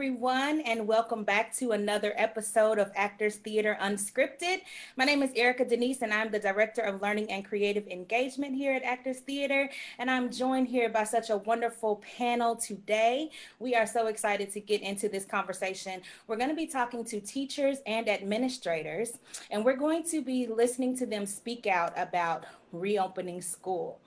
everyone, and welcome back to another episode of Actors Theater Unscripted. My name is Erica Denise, and I'm the Director of Learning and Creative Engagement here at Actors Theater, and I'm joined here by such a wonderful panel today. We are so excited to get into this conversation. We're going to be talking to teachers and administrators, and we're going to be listening to them speak out about reopening school.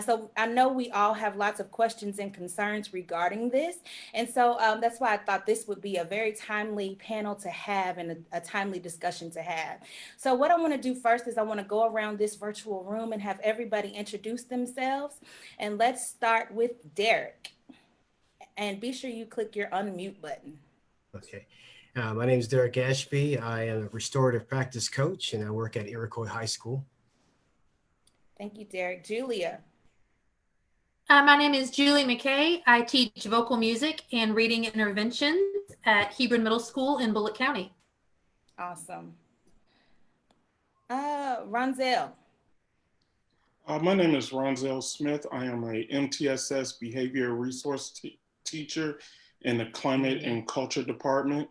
So I know we all have lots of questions and concerns regarding this. And so that's why I thought this would be a very timely panel to have and a timely discussion to have. So what I want to do first is I want to go around this virtual room and have everybody introduce themselves. And let's start with Derrick. And be sure you click your unmute button. Okay. My name is Derrick Ashby. I am a restorative practice coach and I work at Iroquois High School. Thank you, Derrick. Julia. My name is Julie McKay. I teach vocal music and reading interventions at Hebron Middle School in Bullitt County. Awesome. Ronzell. My name is Ronzell Smith. I am a MTSS behavior resource teacher in the Climate and Culture Department.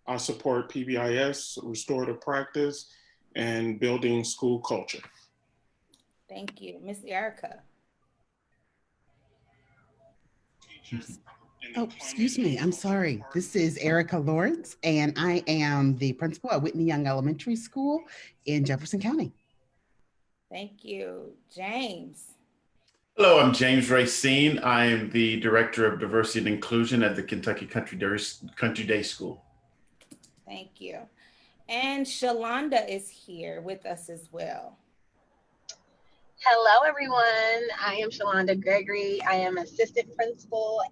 I support PBIS, restorative practice, and building school culture. Thank you. Miss Erica. Oh, excuse me. I'm sorry. This is Erica Lawrence, and I am the principal at Whitney Young Elementary School in Jefferson County. Thank you. James. Hello, I'm James Racine. I am the Director of Diversity and Inclusion at the Kentucky Country Day School. Thank you. And Shalonda is here with us as well. Hello, everyone. I am Shalonda Gregory. I am assistant principal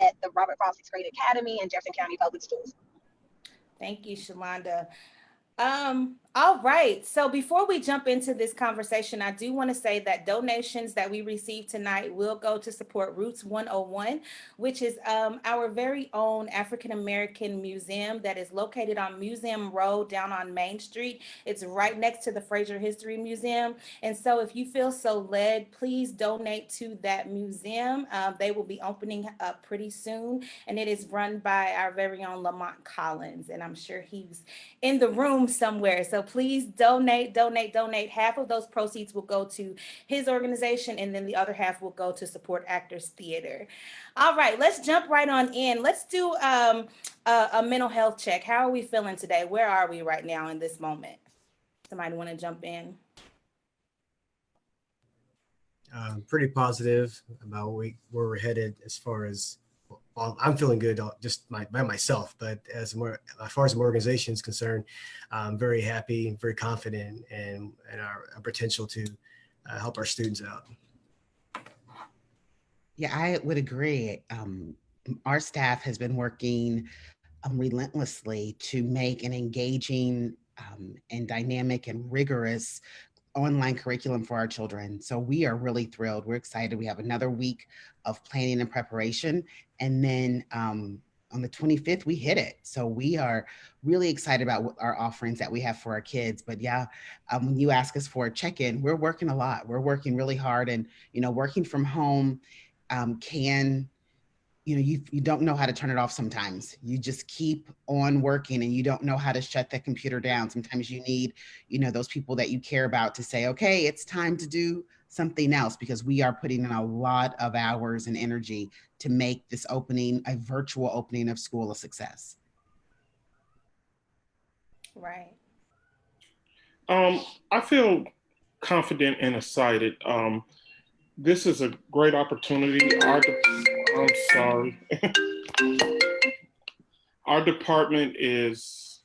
at the Robert Frost 6th Grade Academy in Jefferson County Public Schools. Thank you, Shalonda. All right. So before we jump into this conversation, I do want to say that donations that we receive tonight will go to support Roots 101, which is our very own African-American museum that is located on Museum Road down on Main Street. It's right next to the Fraser History Museum. And so if you feel so led, please donate to that museum. They will be opening up pretty soon. And it is run by our very own Lamont Collins. And I'm sure he's in the room somewhere. So please donate. Half of those proceeds will go to his organization, and then the other half will go to support Actors Theater. All right, let's jump right on in. Let's do a mental health check. How are we feeling today? Where are we right now in this moment? Somebody want to jump in? Pretty positive about where we're headed as far as, well, I'm feeling good just by myself, but as far as my organization is concerned, I'm very happy, very confident in our potential to help our students out. Yeah, I would agree. Our staff has been working relentlessly to make an engaging and dynamic and rigorous online curriculum for our children. So we are really thrilled. We're excited. We have another week of planning and preparation. And then on the 25th, we hit it. So we are really excited about what our offerings that we have for our kids. But yeah, when you ask us for a check-in, we're working a lot. We're working really hard, and, working from home you don't know how to turn it off sometimes. You just keep on working and you don't know how to shut that computer down. Sometimes you need, those people that you care about to say, okay, it's time to do something else, because we are putting in a lot of hours and energy to make this opening, a virtual opening of school, a success. Right. I feel confident and excited. This is a great opportunity. I'm sorry. Our department is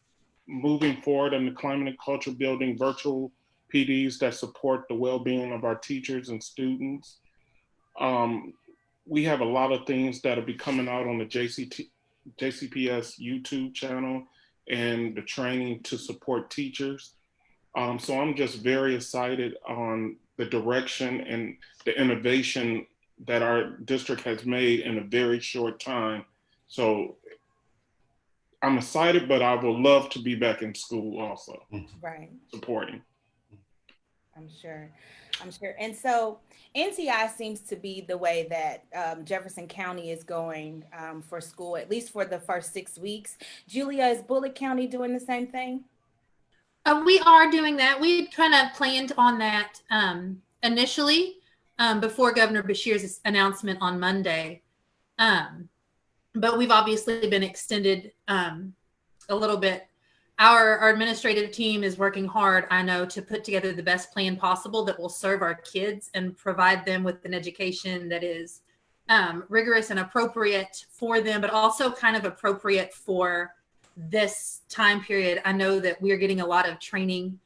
moving forward in the climate and culture, building virtual PDs that support the well-being of our teachers and students. We have a lot of things that'll be coming out on the JCPS YouTube channel and the training to support teachers. So I'm just very excited on the direction and the innovation that our district has made in a very short time. So I'm excited, but I would love to be back in school also. Right. Supporting. I'm sure. I'm sure. And so NTI seems to be the way that Jefferson County is going for school, at least for the first 6 weeks. Julia, is Bullitt County doing the same thing? We are doing that. We kind of planned on that initially before Governor Beshear's announcement on Monday. But we've obviously been extended a little bit. Our administrative team is working hard, I know, to put together the best plan possible that will serve our kids and provide them with an education that is rigorous and appropriate for them, but also kind of appropriate for this time period. I know that we're getting a lot of training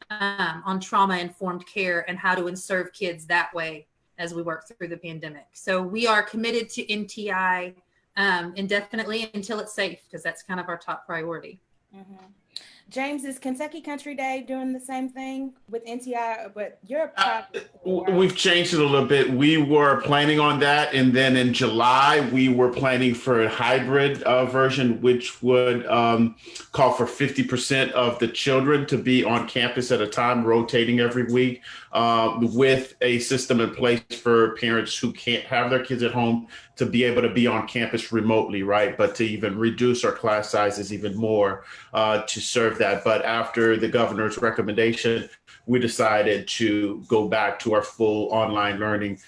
on trauma-informed care and how to serve kids that way as we work through the pandemic. So we are committed to NTI indefinitely until it's safe, because that's kind of our top priority. Mm-hmm. James, is Kentucky Country Day doing the same thing with NTI? But you're we've changed it a little bit. We were planning on that, and then in July we were planning for a hybrid version, which would call for 50% of the children to be on campus at a time, rotating every week, with a system in place for parents who can't have their kids at home to be able to be on campus remotely, right? But to even reduce our class sizes even more to serve that. But after the governor's recommendation, we decided to go back to our full online learning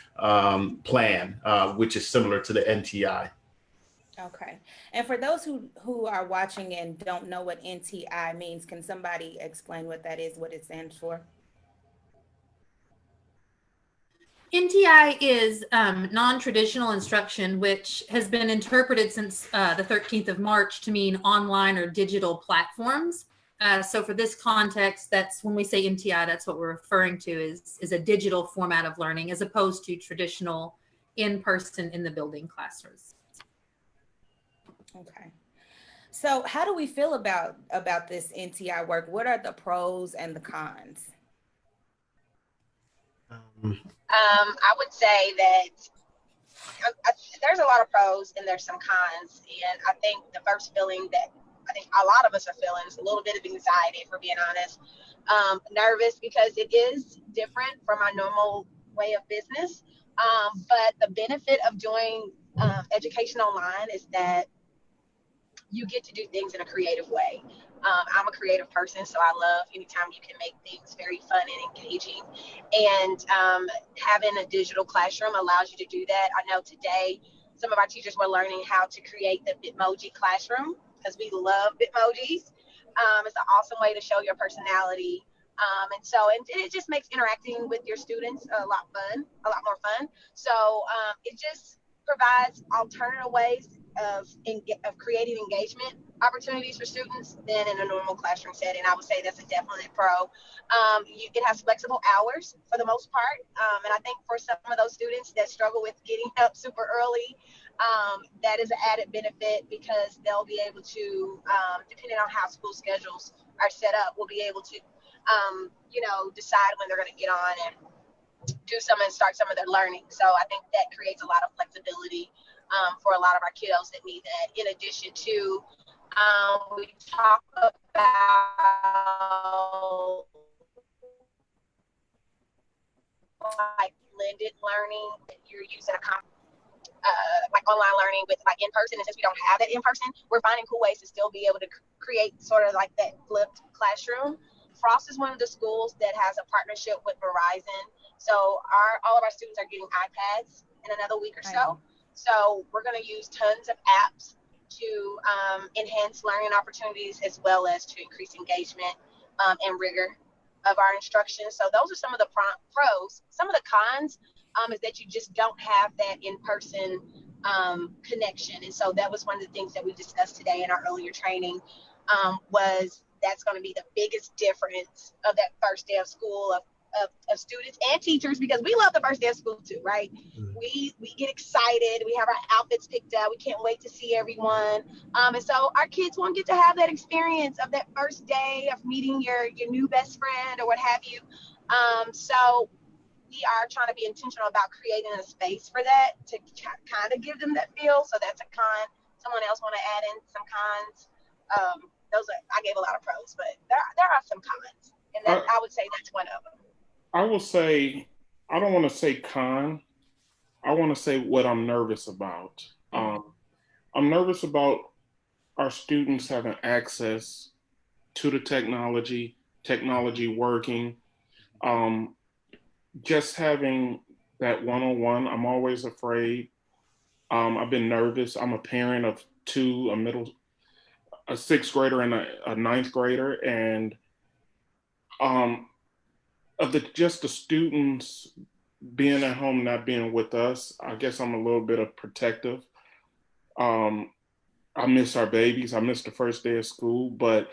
plan, which is similar to the NTI. Okay. And for those who are watching and don't know what NTI means, can somebody explain what that is, what it stands for? NTI is non-traditional instruction, which has been interpreted since the 13th of March to mean online or digital platforms. So for this context, that's when we say NTI, that's what we're referring to is a digital format of learning as opposed to traditional in-person in the building classrooms. Okay. So how do we feel about this NTI work? What are the pros and the cons? I would say that there's a lot of pros and there's some cons. And I think the first feeling that I think a lot of us are feeling is a little bit of anxiety, if we're being honest. Nervous because it is different from our normal way of business. But the benefit of doing education online is that you get to do things in a creative way. I'm a creative person, so I love anytime you can make things very fun and engaging. And having a digital classroom allows you to do that. I know today some of our teachers were learning how to create the Bitmoji classroom because we love Bitmojis. It's an awesome way to show your personality. And it just makes interacting with your students a lot more fun. So it just provides alternative ways of creating engagement opportunities for students than in a normal classroom setting. I would say that's a definite pro. It has flexible hours for the most part. And I think for some of those students that struggle with getting up super early, that is an added benefit because they'll be able to, depending on how school schedules are set up, will be able to, decide when they're going to get on and do some and start some of their learning. So I think that creates a lot of flexibility for a lot of our kiddos that need that. In addition to, we talk about like blended learning. You're using like online learning with like in person, and since we don't have that in person, we're finding cool ways to still be able to create sort of like that flipped classroom. Frost is one of the schools that has a partnership with Verizon, so all of our students are getting iPads in another week or so. So we're going to use tons of apps to enhance learning opportunities as well as to increase engagement and rigor of our instruction. So those are some of the pros. Some of the cons is that you just don't have that in-person connection. And so that was one of the things that we discussed today in our earlier training was that's going to be the biggest difference of that first day of school of students and teachers, because we love the first day of school too, right? We get excited. We have our outfits picked out. We can't wait to see everyone. And so our kids won't get to have that experience of that first day of meeting your new best friend or what have you. So we are trying to be intentional about creating a space for that to kind of give them that feel. So that's a con. Someone else want to add in some cons? I gave a lot of pros, but there are some cons, and I would say that's one of them. I will say, I don't want to say con. I want to say what I'm nervous about. I'm nervous about our students having access to the technology working, just having that one-on-one. I'm always afraid. I've been nervous. I'm a parent of two, a sixth grader and a ninth grader, and of just the students being at home, not being with us. I guess I'm a little bit of protective. I miss our babies. I miss the first day of school, but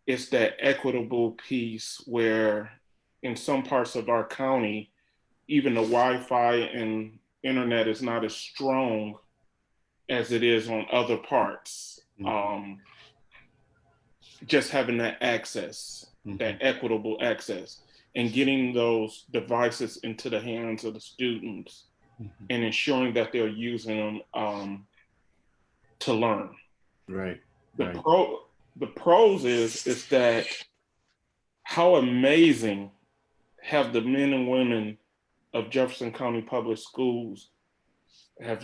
it's that equitable piece where in some parts of our county, even the Wi-Fi and internet is not as strong as it is on other parts. Just having that access, that equitable access, and getting those devices into the hands of the students and ensuring that they're using them to learn. Right. The pros is that how amazing have the men and women of Jefferson County Public Schools have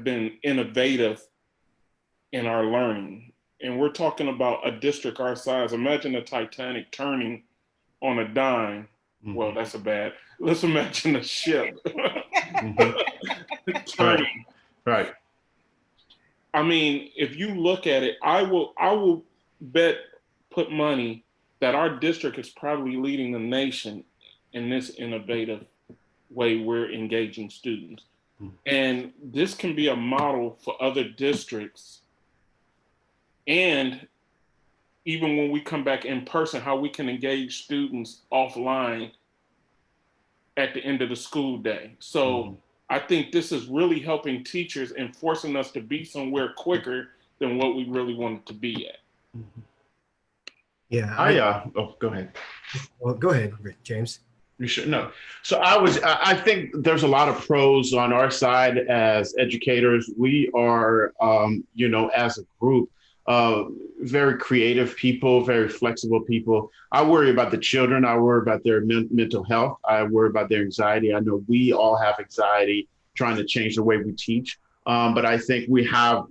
been innovative in our learning. And we're talking about a district our size. Imagine the Titanic turning on a dime. Well, that's let's imagine a ship turning. Right. I mean, if you look at it, I will put money that our district is probably leading the nation in this innovative way we're engaging students. And this can be a model for other districts. And even when we come back in person, how we can engage students offline at the end of the school day. So I think this is really helping teachers and forcing us to be somewhere quicker than what we really wanted to be at. Yeah. Go ahead. Well, go ahead, James. You should know. So I think there's a lot of pros on our side as educators. We are, as a group, very creative people, very flexible people. I worry about the children. I worry about their mental health. I worry about their anxiety. I know we all have anxiety trying to change the way we teach. But I think we have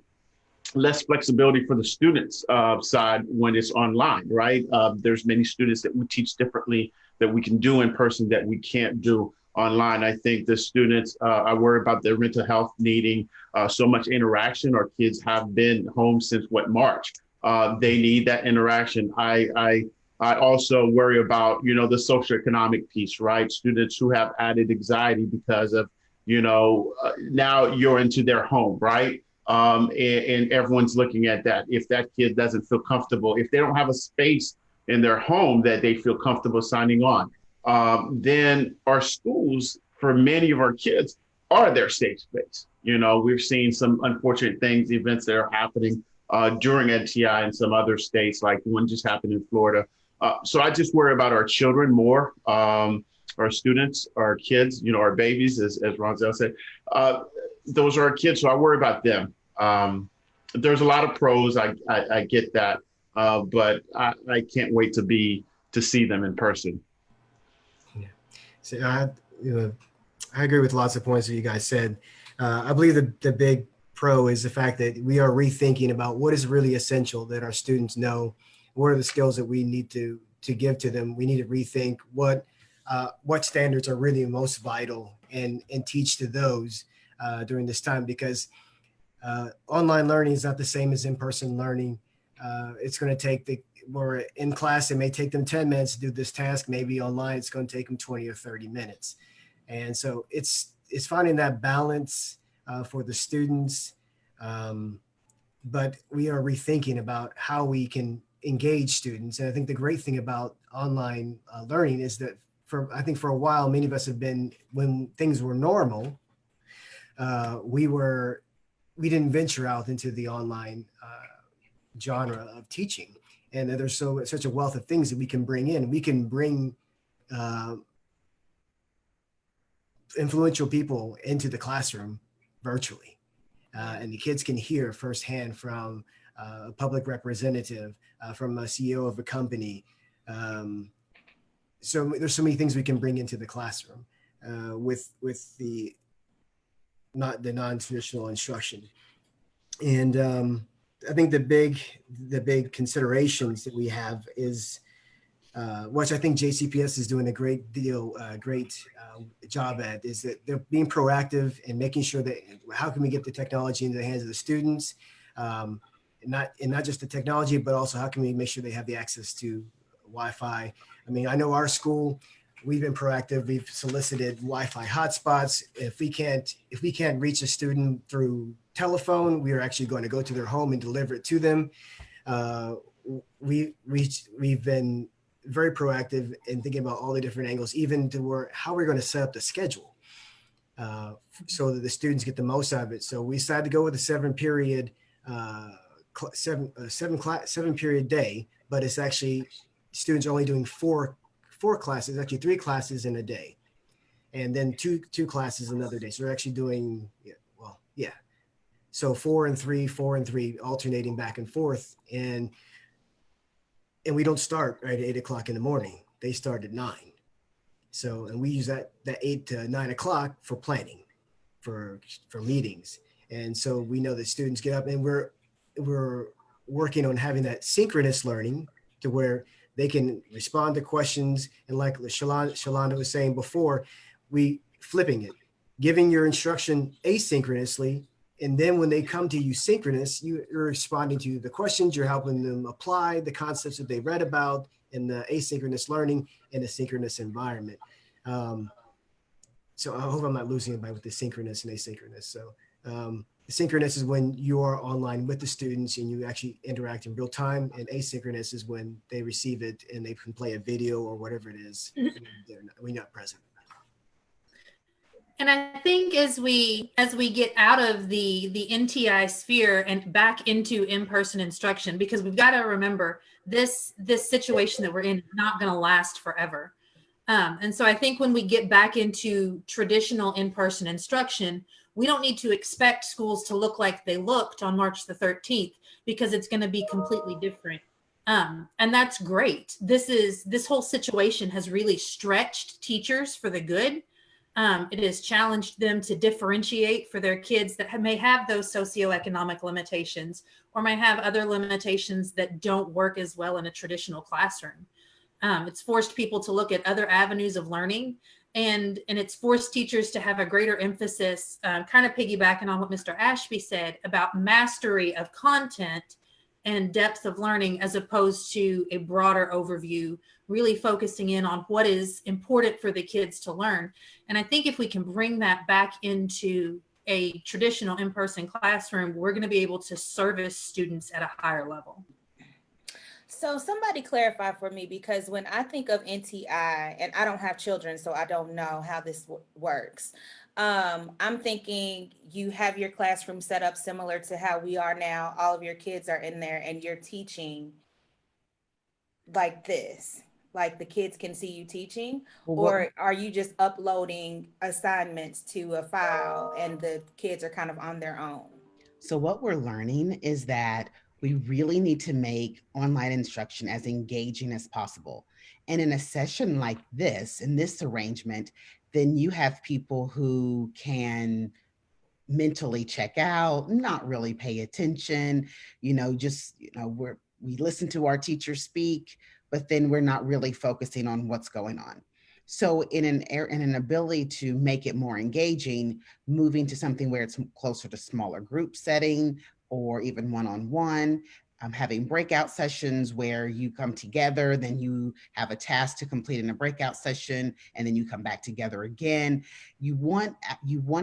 less flexibility for the students' side when it's online, right? There's many students that we teach differently that we can do in person that we can't do online. I think the students, I worry about their mental health needing so much interaction. Our kids have been home since March. They need that interaction. I also worry about, the socioeconomic piece, right? Students who have added anxiety because of, now you're into their home, right? And everyone's looking at that. If that kid doesn't feel comfortable, if they don't have a space in their home that they feel comfortable signing on, then our schools, for many of our kids, are their safe space. We've seen some unfortunate things, events that are happening during NTI in some other states, like one just happened in Florida. So I just worry about our children more, our students, our kids, our babies, as Ronzell said. Those are our kids, so I worry about them. There's a lot of pros, I get that, but I can't wait to see them in person. Yeah. So I agree with lots of points that you guys said. I believe the big pro is the fact that we are rethinking about what is really essential that our students know. What are the skills that we need to give to them? We need to rethink what standards are really most vital and teach to those during this time, because online learning is not the same as in-person learning. It's going to take where in class, it may take them 10 minutes to do this task. Maybe online, it's going to take them 20 or 30 minutes. And so it's finding that balance for the students. But we are rethinking about how we can engage students. And I think the great thing about online learning is that I think for a while, many of us have been, when things were normal, we didn't venture out into the online genre of teaching. And there's such a wealth of things that we can bring in. We can bring influential people into the classroom virtually. And the kids can hear firsthand from a public representative, from a CEO of a company, so there's so many things we can bring into the classroom with the non-traditional instruction. And I think the big considerations that we have is, which I think JCPS is doing a great job at, is that they're being proactive and making sure that how can we get the technology into the hands of the students, and not just the technology, but also how can we make sure they have the access to Wi-Fi. I mean, I know our school, we've been proactive. We've solicited Wi-Fi hotspots. If we can't reach a student through telephone, we are actually going to go to their home and deliver it to them. We've been very proactive in thinking about all the different angles, even to how we're going to set up the schedule so that the students get the most out of it. So we decided to go with a 7-period day, but it's actually students are only doing four classes, actually 3 classes in a day, and then two classes another day. So they're actually doing, so 4 and 3, 4 and 3, alternating back and forth. And we don't start right at 8 o'clock in the morning. They start at 9. So, and we use that 8 to 9 o'clock for planning, for meetings. And so we know that students get up, and we're working on having that synchronous learning to where they can respond to questions. And like Shalonda was saying before, we flipping it, giving your instruction asynchronously. And then when they come to you synchronous, you're responding to the questions, you're helping them apply the concepts that they read about in the asynchronous learning in a synchronous environment. So I hope I'm not losing anybody with the synchronous and asynchronous. So synchronous is when you are online with the students and you actually interact in real time, and asynchronous is when they receive it and they can play a video or whatever it is. We're not present. And I think as we get out of the NTI sphere and back into in-person instruction, because we've got to remember this situation that we're in is not going to last forever. And so I think when we get back into traditional in-person instruction, we don't need to expect schools to look like they looked on March the 13th, because it's going to be completely different. And that's great. This whole situation has really stretched teachers for the good. It has challenged them to differentiate for their kids that may have those socioeconomic limitations or may have other limitations that don't work as well in a traditional classroom. It's forced people to look at other avenues of learning, and it's forced teachers to have a greater emphasis, kind of piggybacking on what Mr. Ashby said about mastery of content and depth of learning, as opposed to a broader overview, really focusing in on what is important for the kids to learn. And I think if we can bring that back into a traditional in-person classroom, we're going to be able to service students at a higher level. So somebody clarify for me, because when I think of NTI, and I don't have children, so I don't know how this works. I'm thinking you have your classroom set up similar to how we are now. All of your kids are in there and you're teaching like this, like the kids can see you teaching, or are you just uploading assignments to a file and the kids are kind of on their own? So what we're learning is that we really need to make online instruction as engaging as possible. And in a session like this, in this arrangement, then you have people who can mentally check out, not really pay attention, we listen to our teacher speak, but then we're not really focusing on what's going on. So in an ability to make it more engaging, moving to something where it's closer to smaller group setting or even one-on-one, having breakout sessions where you come together, then you have a task to complete in a breakout session, and then you come back together again. You want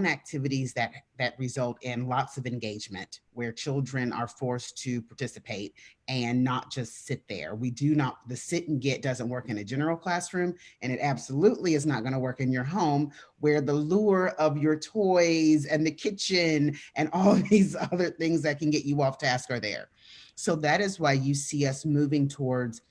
activities that result in lots of engagement, where children are forced to participate and not just sit there. The sit and get doesn't work in a general classroom, and it absolutely is not going to work in your home, where the lure of your toys and the kitchen and all these other things that can get you off task are there. So that is why you see us moving towards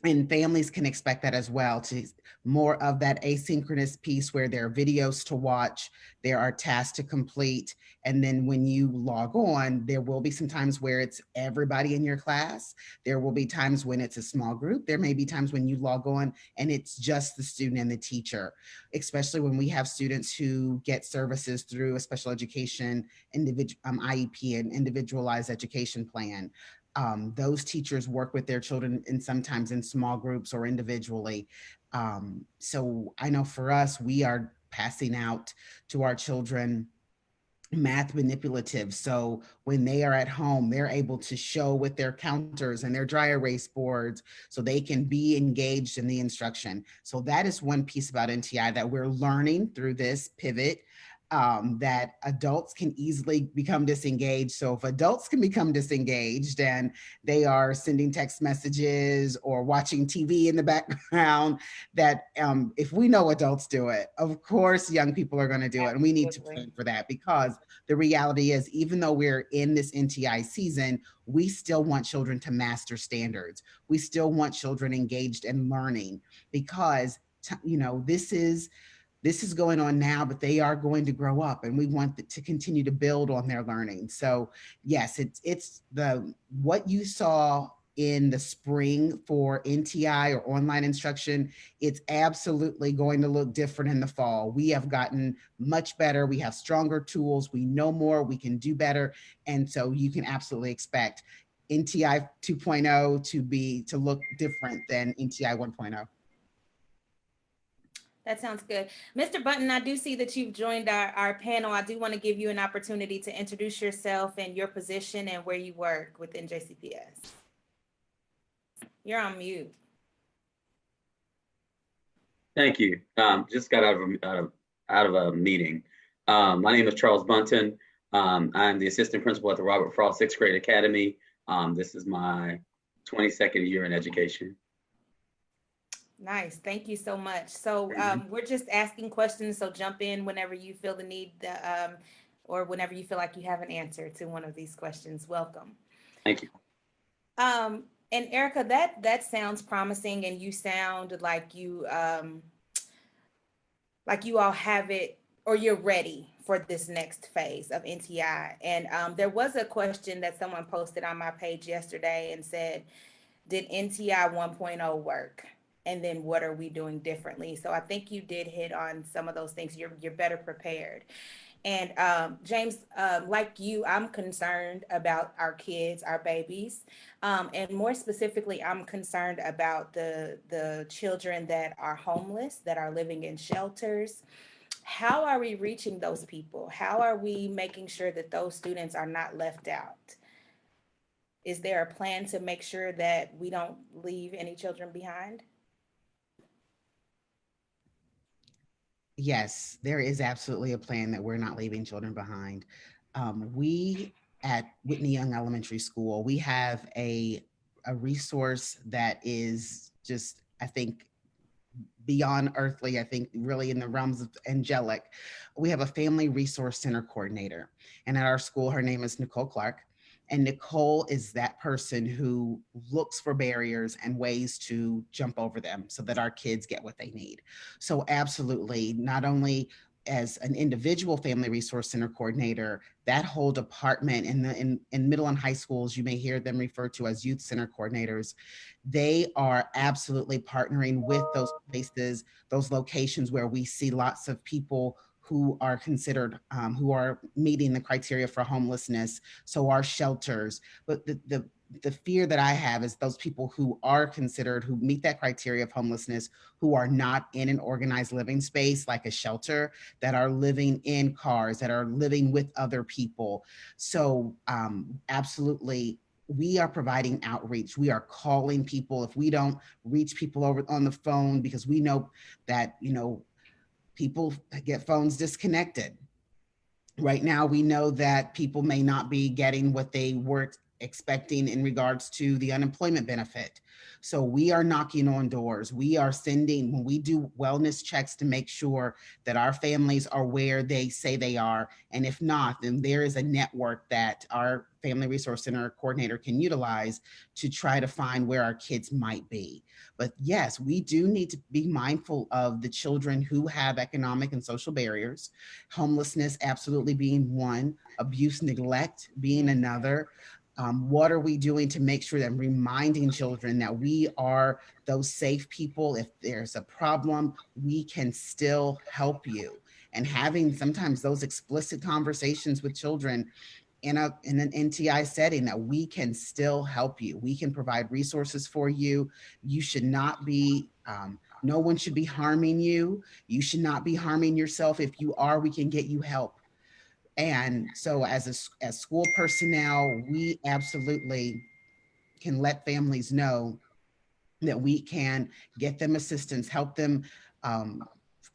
And families can expect that as well, to more of that asynchronous piece where there are videos to watch, there are tasks to complete. And then when you log on, there will be some times where it's everybody in your class. There will be times when it's a small group. There may be times when you log on and it's just the student and the teacher, especially when we have students who get services through a special education IEP, an individualized education plan. Those teachers work with their children and sometimes in small groups or individually. So I know for us, we are passing out to our children math manipulative. So when they are at home, they're able to show with their counters and their dry erase boards so they can be engaged in the instruction. So that is one piece about NTI that we're learning through this pivot, that adults can easily become disengaged. So if adults can become disengaged and they are sending text messages or watching TV in the background, that if we know adults do it, of course young people are going to do it. And we need to plan for that, because the reality is, even though we're in this NTI season, we still want children to master standards. We still want children engaged and learning, because this is going on now, but they are going to grow up and we want to continue to build on their learning. So yes, it's what you saw in the spring for NTI or online instruction, it's absolutely going to look different in the fall. We have gotten much better. We have stronger tools. We know more, we can do better. And so you can absolutely expect NTI 2.0 to look different than NTI 1.0. That sounds good. Mr. Buntyn, I do see that you've joined our panel. I do want to give you an opportunity to introduce yourself and your position and where you work within JCPS. You're on mute. Thank you. Just got out of a meeting. My name is Charles Buntyn. I'm the assistant principal at the Robert Frost 6th Grade Academy. This is my 22nd year in education. Nice. Thank you so much. So we're just asking questions. So jump in whenever you feel the need or whenever you feel like you have an answer to one of these questions. Welcome. Thank you. And Erica, that sounds promising, and you sound like you all have it, or you're ready for this next phase of NTI. And there was a question that someone posted on my page yesterday and said, did NTI 1.0 work? And then what are we doing differently? So I think you did hit on some of those things. You're better prepared. And James, like you, I'm concerned about our kids, our babies. And more specifically, I'm concerned about the children that are homeless, that are living in shelters. How are we reaching those people? How are we making sure that those students are not left out? Is there a plan to make sure that we don't leave any children behind? Yes, there is absolutely a plan that we're not leaving children behind. We at Whitney Young Elementary School, we have a resource that is just, I think, beyond earthly, I think really in the realms of angelic. We have a family resource center coordinator. And at our school, her name is Nicole Clark. And Nicole is that person who looks for barriers and ways to jump over them so that our kids get what they need. So absolutely, not only as an individual family resource center coordinator, that whole department in middle and high schools, you may hear them referred to as youth center coordinators. They are absolutely partnering with those places, those locations where we see lots of people who are considered, who are meeting the criteria for homelessness. So our shelters, but the fear that I have is those people who are considered, who meet that criteria of homelessness, who are not in an organized living space like a shelter, that are living in cars, that are living with other people. So absolutely, we are providing outreach. We are calling people. If we don't reach people over on the phone, because we know that, people get phones disconnected. Right now, we know that people may not be getting what they were expecting in regards to the unemployment benefit. So we are knocking on doors. We are sending, when we do wellness checks, to make sure that our families are where they say they are. And if not, then there is a network that our Family Resource Center coordinator can utilize to try to find where our kids might be. But yes, we do need to be mindful of the children who have economic and social barriers, homelessness absolutely being one, abuse, neglect being another. What are we doing to make sure that I'm reminding children that we are those safe people? If there's a problem, we can still help you. And having sometimes those explicit conversations with children in an NTI setting, that we can still help you. We can provide resources for you. You should not be, no one should be harming you. You should not be harming yourself. If you are, we can get you help. And so as school personnel, we absolutely can let families know that we can get them assistance, help them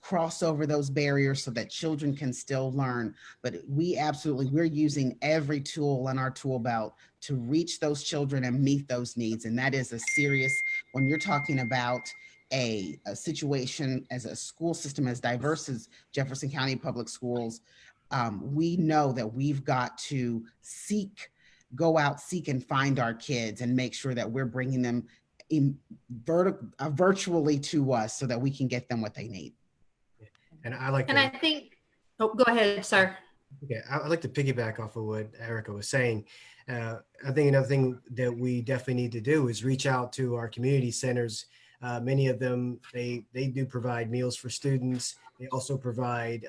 cross over those barriers so that children can still learn. But we're using every tool in our tool belt to reach those children and meet those needs. And that is a serious, when you're talking about a situation as a school system as diverse as Jefferson County Public Schools, we know that we've got to go out, seek and find our kids and make sure that we're bringing them virtually to us so that we can get them what they need. And I think, oh, go ahead, sir. Okay, I'd like to piggyback off of what Erica was saying. I think another thing that we definitely need to do is reach out to our community centers. Many of them, they do provide meals for students. They also provide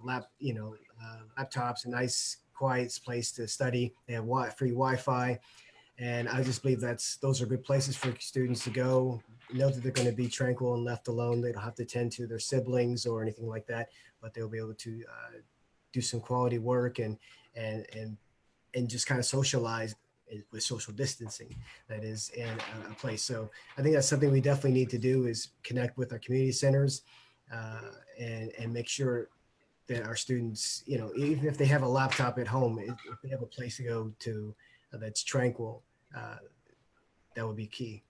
laptops, a nice, quiet place to study. They have free Wi-Fi. And I just believe those are good places for students to go, know that they're going to be tranquil and left alone. They don't have to tend to their siblings or anything like that, but they'll be able to do some quality work and just kind of socialize with social distancing that is in a place. So I think that's something we definitely need to do, is connect with our community centers and make sure that our students, even if they have a laptop at home, if they have a place to go to that's tranquil, that would be key.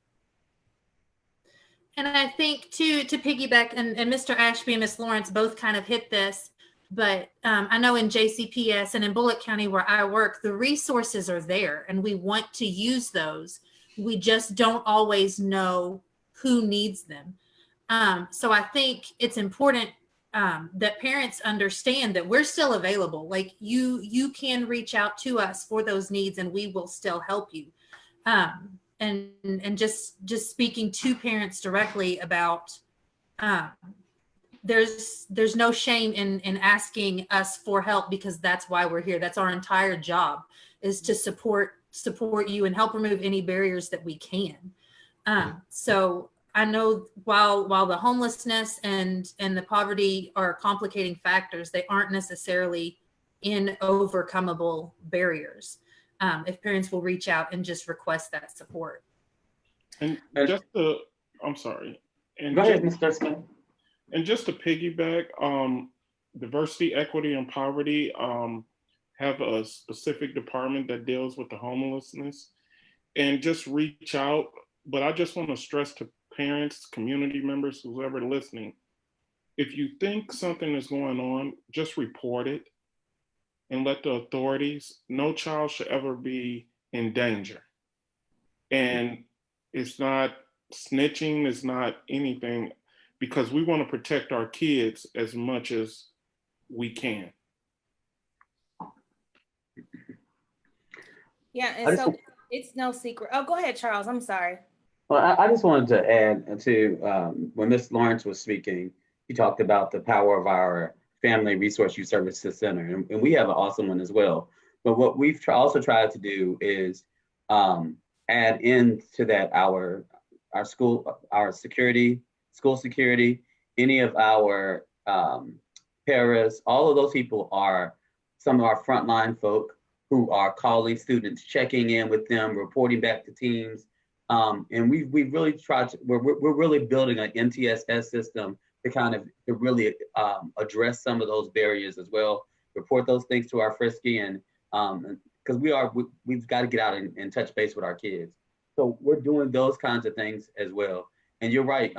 And I think to piggyback, and Mr. Ashby and Ms. Lawrence both kind of hit this, but I know in JCPS and in Bullitt County where I work, the resources are there and we want to use those. We just don't always know who needs them. So I think it's important that parents understand that we're still available. Like you can reach out to us for those needs and we will still help you. And just speaking to parents directly about, there's no shame in asking us for help, because that's why we're here. That's our entire job, is to support you and help remove any barriers that we can. So I know while the homelessness and the poverty are complicating factors, they aren't necessarily overcomable barriers. If parents will reach out and just request that support. And I'm sorry. And go ahead, Mr. Smith. And just to piggyback, diversity, equity, and poverty have a specific department that deals with the homelessness, and just reach out. But I just want to stress to parents, community members, whoever listening, if you think something is going on, just report it and let the authorities. No child should ever be in danger. And it's not snitching, it's not anything, because we want to protect our kids as much as we can. Yeah, and so it's no secret. Oh, go ahead, Charles. I'm sorry. Well, I just wanted to add to when Ms. Lawrence was speaking, he talked about the power of our Family Resource Youth Services Center, and we have an awesome one as well. But what we've also tried to do is add into that our security, school security, any of our paras, all of those people are some of our frontline folk who are calling students, checking in with them, reporting back to teams. And we've really tried to, we're really building an MTSS system to really address some of those barriers as well, report those things to our Frisky and because we've got to get out and touch base with our kids. So we're doing those kinds of things as well. And you're right.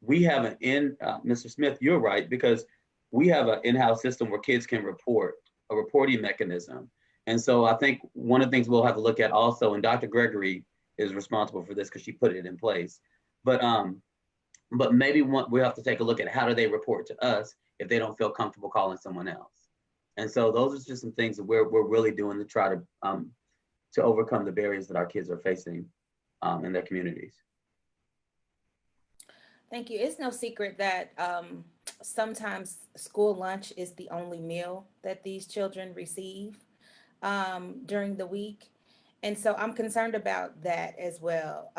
We have Mr. Smith, you're right, because we have an in-house system where kids can report, a reporting mechanism. And so I think one of the things we'll have to look at also, and Dr. Gregory is responsible for this because she put it in place, but maybe we'll have to take a look at how do they report to us if they don't feel comfortable calling someone else. And so those are just some things that we're really doing to try to overcome the barriers that our kids are facing in their communities. Thank you. It's no secret that sometimes school lunch is the only meal that these children receive during the week. And so I'm concerned about that as well.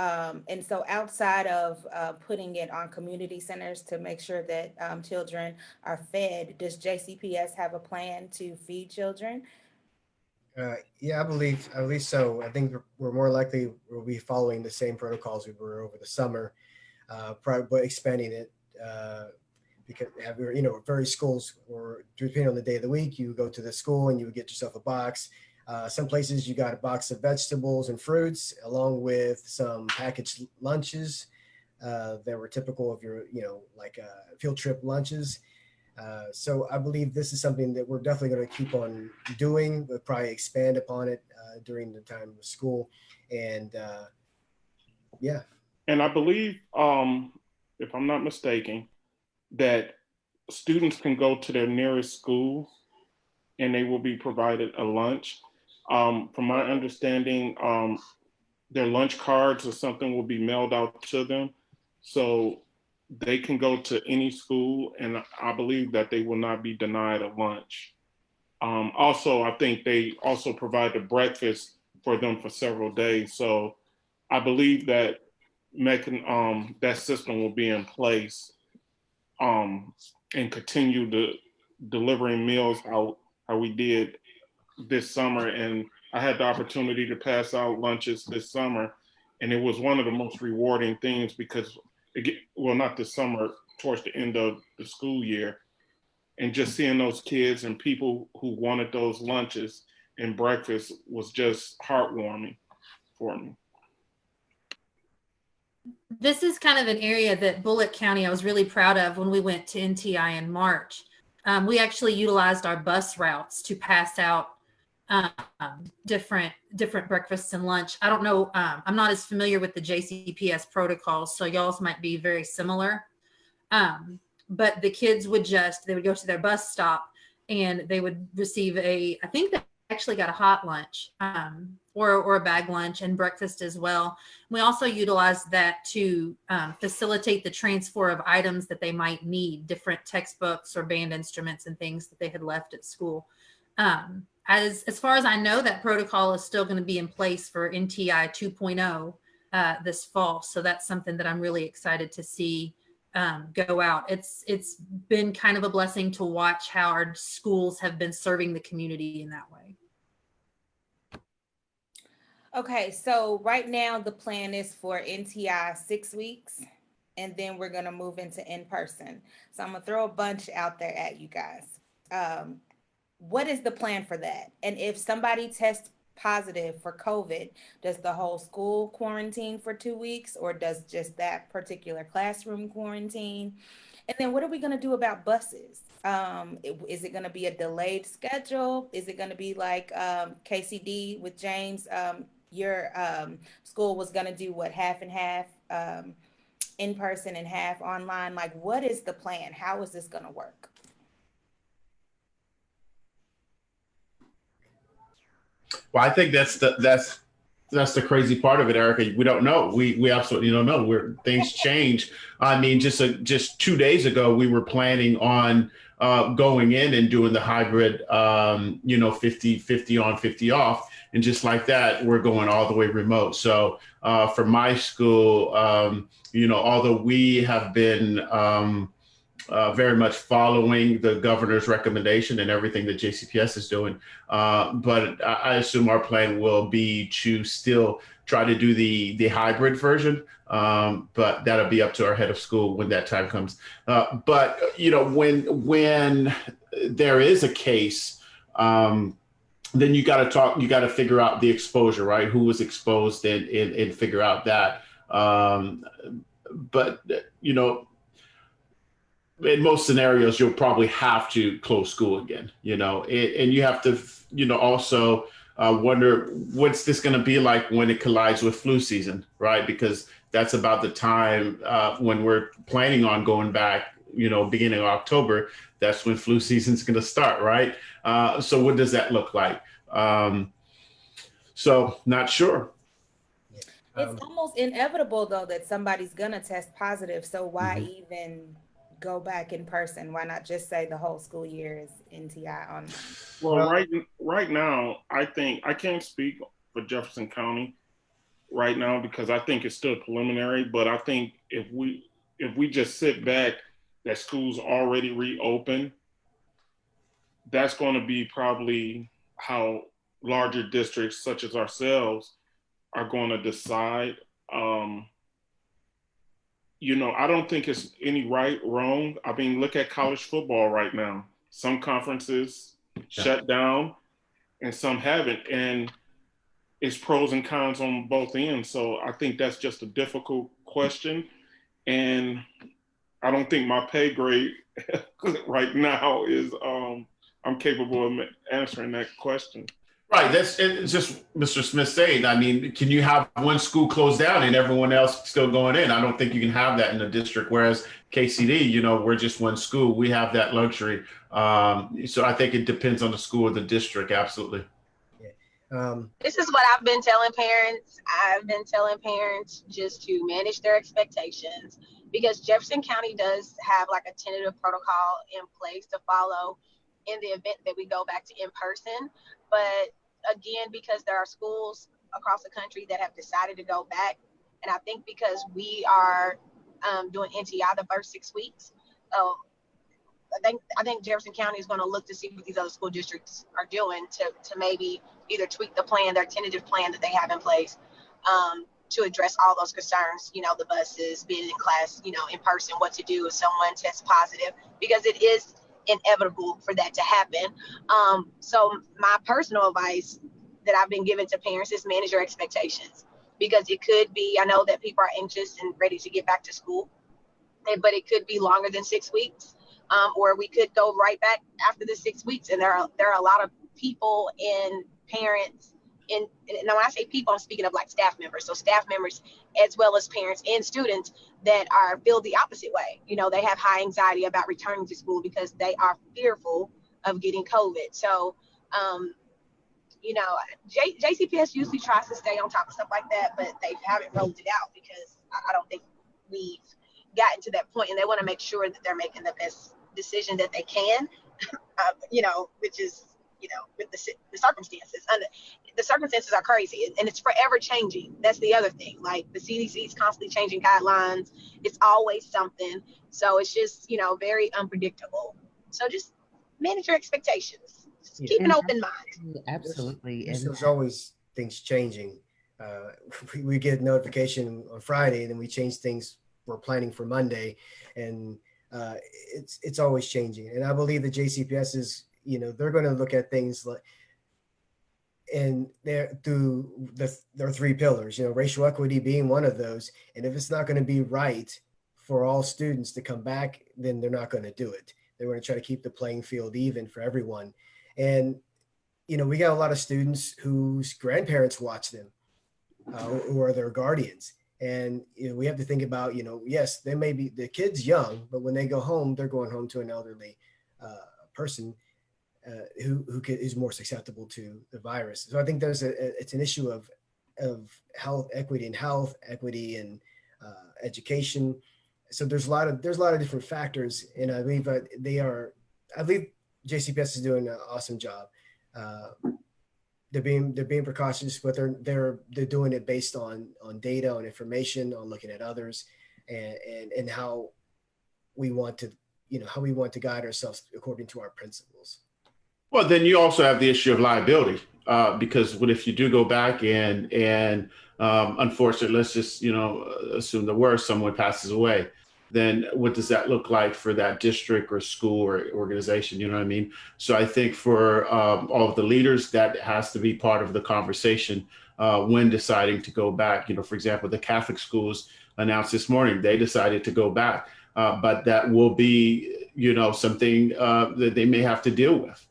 And so outside of putting it on community centers to make sure that children are fed, does JCPS have a plan to feed children? Yeah, I believe so. I think we're more likely we'll be following the same protocols we were over the summer, probably but expanding it because various schools, or depending on the day of the week, you go to the school and you would get yourself a box. Some places you got a box of vegetables and fruits along with some packaged lunches that were typical of your, like field trip lunches. So I believe this is something that we're definitely going to keep on doing. We'll probably expand upon it during the time of school. And yeah. And I believe, if I'm not mistaken, that students can go to their nearest school and they will be provided a lunch. From my understanding, their lunch cards or something will be mailed out to them. So they can go to any school, and I believe that they will not be denied a lunch. Also, I think they also provide the breakfast for them for several days. So I believe that that system will be in place and continue to delivering meals how we did this summer. And I had the opportunity to pass out lunches this summer, and it was one of the most rewarding things because not this summer, towards the end of the school year, and just seeing those kids and people who wanted those lunches and breakfast was just heartwarming for me. This is kind of an area that Bullitt County I was really proud of when we went to NTI in March. We actually utilized our bus routes to pass out different breakfasts and lunch. I don't know, I'm not as familiar with the JCPS protocols, so y'all's might be very similar. But the kids they would go to their bus stop and they would receive I think they actually got a hot lunch or a bag lunch and breakfast as well. We also utilized that to facilitate the transfer of items that they might need, different textbooks or band instruments and things that they had left at school. As far as I know, that protocol is still going to be in place for NTI 2.0 this fall. So that's something that I'm really excited to see go out. It's been kind of a blessing to watch how our schools have been serving the community in that way. Okay, so right now the plan is for NTI 6 weeks, and then we're going to move into in-person. So I'm going to throw a bunch out there at you guys. What is the plan for that? And if somebody tests positive for COVID, does the whole school quarantine for 2 weeks, or does just that particular classroom quarantine? And then what are we going to do about buses? Is it going to be a delayed schedule? Is it going to be like KCD with James? Your school was going to do what, half and half in person and half online? Like, what is the plan? How is this going to work? Well, I think that's the crazy part of it, Erica. We don't know. We absolutely don't know. Things change. I mean, just 2 days ago, we were planning on going in and doing the hybrid, 50 on, 50 off. And just like that, we're going all the way remote. So for my school, although we have been very much following the governor's recommendation and everything that JCPS is doing. But I assume our plan will be to still try to do the hybrid version, but that'll be up to our head of school when that time comes. But when there is a case, then you got to figure out the exposure, right? Who was exposed and figure out that. But, you know, in most scenarios, you'll probably have to close school again, you know, and you have to, you know, also wonder what's this going to be like when it collides with flu season, right? Because that's about the time when we're planning on going back, you know, beginning of October, that's when flu season's going to start, right? So what does that look like? So not sure. It's almost inevitable though that somebody's gonna test positive. So why even go back in person? Why not just say the whole school year is NTI on? Well, right now, I think I can't speak for Jefferson County right now because I think it's still preliminary. But I think if we just sit back, that schools already reopened, that's going to be probably how larger districts such as ourselves are going to decide. You know, I don't think it's any right, wrong. I mean, look at college football right now. Some conferences shut down and some haven't. And it's pros and cons on both ends. So I think that's just a difficult question. And I don't think my pay grade right now is I'm capable of answering that question. Right. That's just Mr. Smith saying. I mean, can you have one school closed down and everyone else still going in? I don't think you can have that in a district. Whereas KCD, you know, we're just one school. We have that luxury. So I think it depends on the school or the district. Absolutely. This is what I've been telling parents. I've been telling parents just to manage their expectations because Jefferson County does have like a tentative protocol in place to follow in the event that we go back to in person. But again, because there are schools across the country that have decided to go back, and I think because we are doing NTI the first 6 weeks, I think Jefferson County is going to look to see what these other school districts are doing to maybe either tweak the plan, their tentative plan that they have in place, to address all those concerns, you know, the buses, being in class, you know, in person, what to do if someone tests positive, because it is inevitable for that to happen. So my personal advice that I've been given to parents is manage your expectations, because it could be, I know that people are anxious and ready to get back to school, but it could be longer than 6 weeks. Or we could go right back after the 6 weeks. And there are a lot of people and parents, and when I say people, I'm speaking of like staff members. So staff members, as well as parents and students that feel the opposite way. You know, they have high anxiety about returning to school because they are fearful of getting COVID. So, you know, JCPS usually tries to stay on top of stuff like that, but they haven't rolled it out because I don't think we've gotten to that point, and they want to make sure that they're making the best decision that they can, you know, which is, you know, with the circumstances. And the circumstances are crazy, and it's forever changing. That's the other thing. Like the CDC is constantly changing guidelines. It's always something. So it's just, you know, very unpredictable. So just manage your expectations. Just keep an open mind. Absolutely. And there's always things changing. We get notification on Friday, and then we change things. We're planning for Monday, and it's always changing. And I believe the JCPS is, you know, they're going to look at things like, and they're through their 3 pillars, you know, racial equity being one of those. And if it's not going to be right for all students to come back, then they're not going to do it. They're going to try to keep the playing field even for everyone. And, you know, we got a lot of students whose grandparents watch them, who are their guardians. And, you know, we have to think about, you know, yes, they may be the kid's young, but when they go home, they're going home to an elderly person who is more susceptible to the virus. So I think it's an issue of health equity and education. So there's a lot of different factors, and I believe JCPS is doing an awesome job. They're being precautious, but they're doing it based on data, on information, on looking at others, and how we want to guide ourselves according to our principles. Well, then you also have the issue of liability, because what if you do go back and unfortunately, let's just, you know, assume the worst, someone passes away. then what does that look like for that district or school or organization? You know what I mean? So I think for all of the leaders, that has to be part of the conversation when deciding to go back. You know, for example, the Catholic schools announced this morning they decided to go back, but that will be, you know, something that they may have to deal with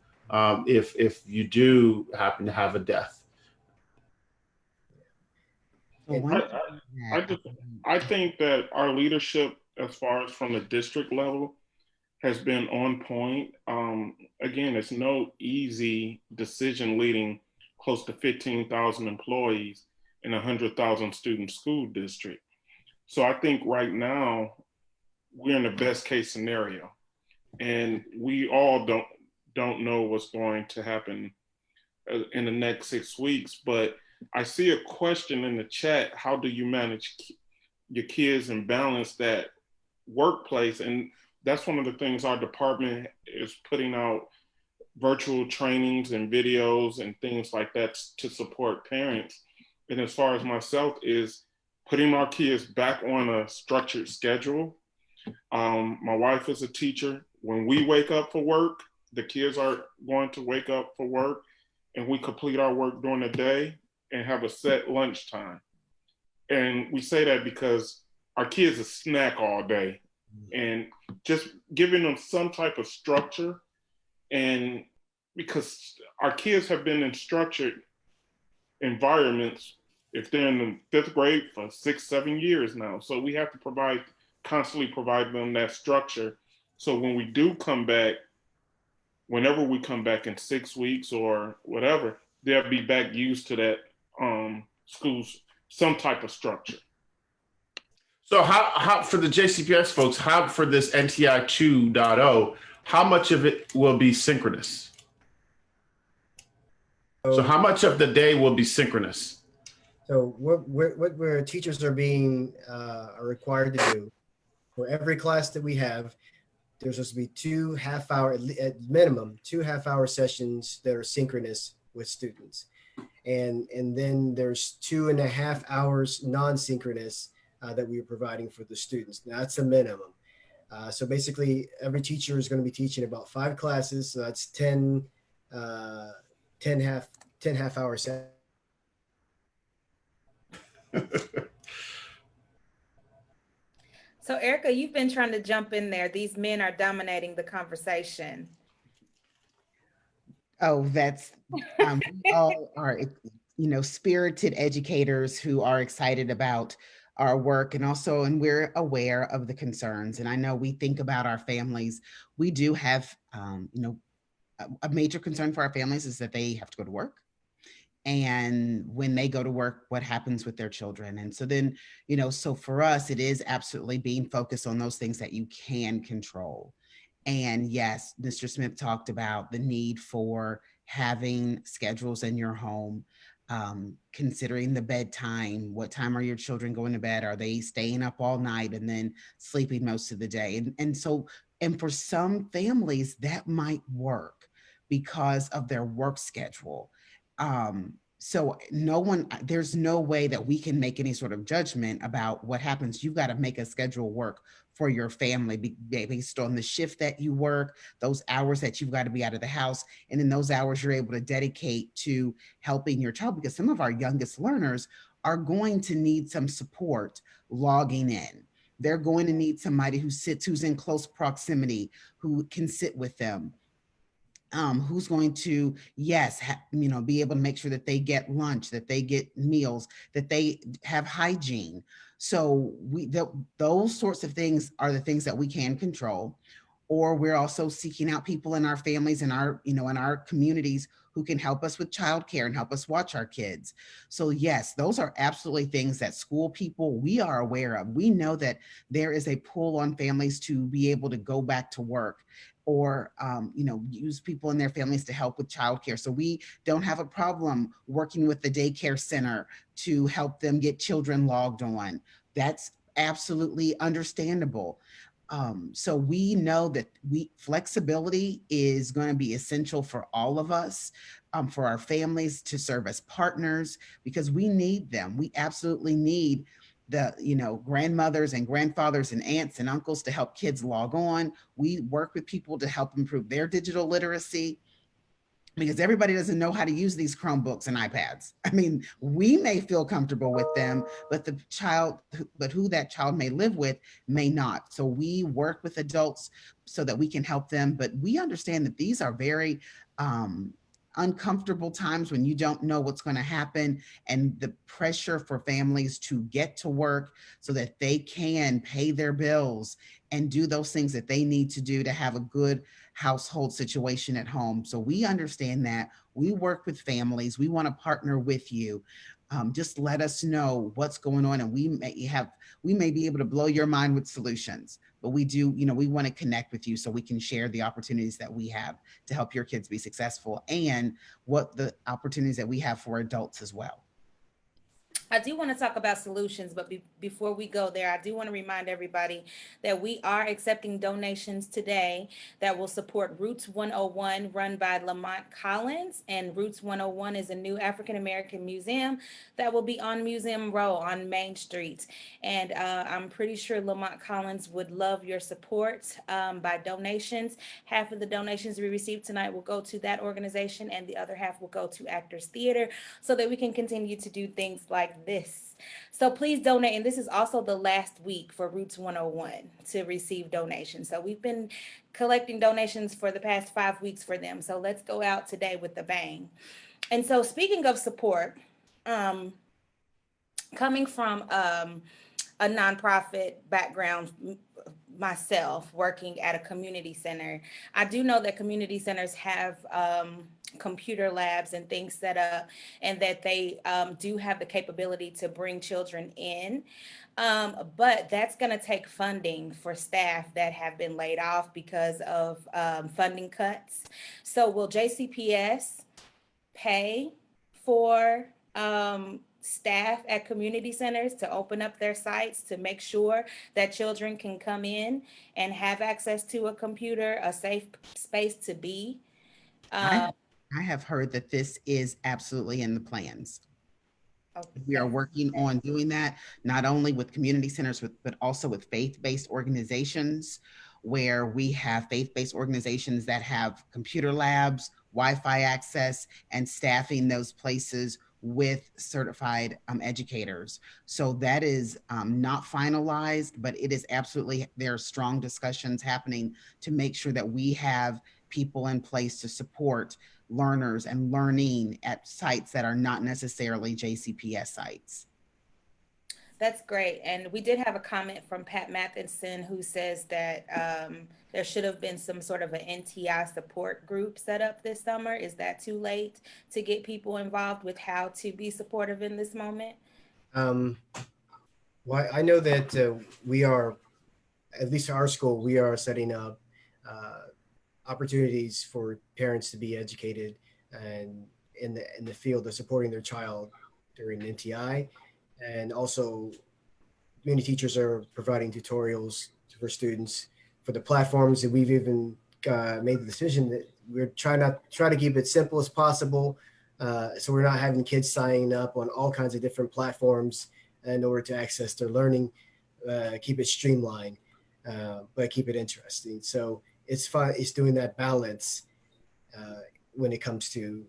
if you do happen to have a death. I think that our leadership, as far as from the district level, has been on point. Again, it's no easy decision leading close to 15,000 employees in a 100,000 student school district. So I think right now we're in the best case scenario, and we all don't know what's going to happen in the next 6 weeks. But I see a question in the chat: how do you manage your kids and balance that workplace? And that's one of the things our department is putting out virtual trainings and videos and things like that to support parents. And as far as myself, is putting our kids back on a structured schedule. My wife is a teacher. When we wake up for work, the kids are going to wake up for work, and we complete our work during the day and have a set lunchtime. And we say that because our kids are snack all day, and just giving them some type of structure. And because our kids have been in structured environments, if they're in the fifth grade, for 6, 7 years now. So we have to constantly provide them that structure. So when we do come back, whenever we come back in 6 weeks or whatever, they'll be back used to that schools, some type of structure. So how for the JCPS folks, how for this NTI 2.0, how much of it will be synchronous? So how much of the day will be synchronous? So what teachers are are required to do for every class that we have, there's supposed to be 2 half-hour, at minimum, 2 half-hour sessions that are synchronous with students. And then there's 2.5 hours non-synchronous that we are providing for the students. Now, that's a minimum. So basically, every teacher is going to be teaching about 5 classes. So that's 10 half-hour sessions. So Erica, you've been trying to jump in there. These men are dominating the conversation. Oh, that's we all are, spirited educators who are excited about our work, and we're aware of the concerns. And I know we think about our families. We do have, a major concern for our families is that they have to go to work. And when they go to work, what happens with their children? And so then, so for us, it is absolutely being focused on those things that you can control. And yes, Mr. Smith talked about the need for having schedules in your home, considering the bedtime. What time are your children going to bed? Are they staying up all night and then sleeping most of the day? And for some families, that might work because of their work schedule. So there's no way that we can make any sort of judgment about what happens. You've got to make a schedule work for your family based on the shift that you work, those hours that you've got to be out of the house. And in those hours, you're able to dedicate to helping your child, because some of our youngest learners are going to need some support logging in. They're going to need somebody who's in close proximity, who can sit with them. Who's going to, be able to make sure that they get lunch, that they get meals, that they have hygiene. So those sorts of things are the things that we can control. Or we're also seeking out people in our families and in our communities who can help us with childcare and help us watch our kids. So yes, those are absolutely things that school people, we are aware of. We know that there is a pull on families to be able to go back to work, or use people in their families to help with childcare. So we don't have a problem working with the daycare center to help them get children logged on. That's absolutely understandable. So we know that flexibility is going to be essential for all of us, for our families to serve as partners, because we need them. We absolutely need the, grandmothers and grandfathers and aunts and uncles to help kids log on. We work with people to help improve their digital literacy, because everybody doesn't know how to use these Chromebooks and iPads. I mean, we may feel comfortable with them, but who that child may live with may not. So we work with adults so that we can help them. But we understand that these are very uncomfortable times when you don't know what's going to happen, and the pressure for families to get to work so that they can pay their bills and do those things that they need to do to have a good household situation at home. So we understand that. We work with families. We want to partner with you. Just let us know what's going on, and we may be able to blow your mind with solutions. But we do, we want to connect with you so we can share the opportunities that we have to help your kids be successful, and what the opportunities that we have for adults as well. I do want to talk about solutions, but before we go there, I do want to remind everybody that we are accepting donations today that will support Roots 101, run by Lamont Collins. And Roots 101 is a new African-American museum that will be on Museum Row on Main Street. And I'm pretty sure Lamont Collins would love your support by donations. Half of the donations we received tonight will go to that organization, and the other half will go to Actors Theater, so that we can continue to do things like this. So please donate. And this is also the last week for Roots 101 to receive donations. So we've been collecting donations for the past 5 weeks for them. So let's go out today with a bang. And so speaking of support, coming from a nonprofit background myself, working at a community center, I do know that community centers have computer labs and things set up, and that they do have the capability to bring children in. But that's going to take funding for staff that have been laid off because of funding cuts. So will JCPS pay for staff at community centers to open up their sites to make sure that children can come in and have access to a computer, a safe space to be? I have heard that this is absolutely in the plans. Okay. We are working on doing that, not only with community centers, but also with faith-based organizations, where we have faith-based organizations that have computer labs, Wi-Fi access, and staffing those places with certified educators. So that is not finalized, but it is absolutely, there are strong discussions happening to make sure that we have people in place to support learners and learning at sites that are not necessarily JCPS sites. That's great. And we did have a comment from Pat Matheson, who says that there should have been some sort of an NTI support group set up this summer. Is that too late to get people involved with how to be supportive in this moment? Well, I know that we are, at least our school, we are setting up opportunities for parents to be educated and in the field of supporting their child during NTI. And also community teachers are providing tutorials for students for the platforms, and we've even made the decision that we're trying to keep it simple as possible. So we're not having kids signing up on all kinds of different platforms in order to access their learning. Keep it streamlined, but keep it interesting. So it's fun. It's doing that balance when it comes to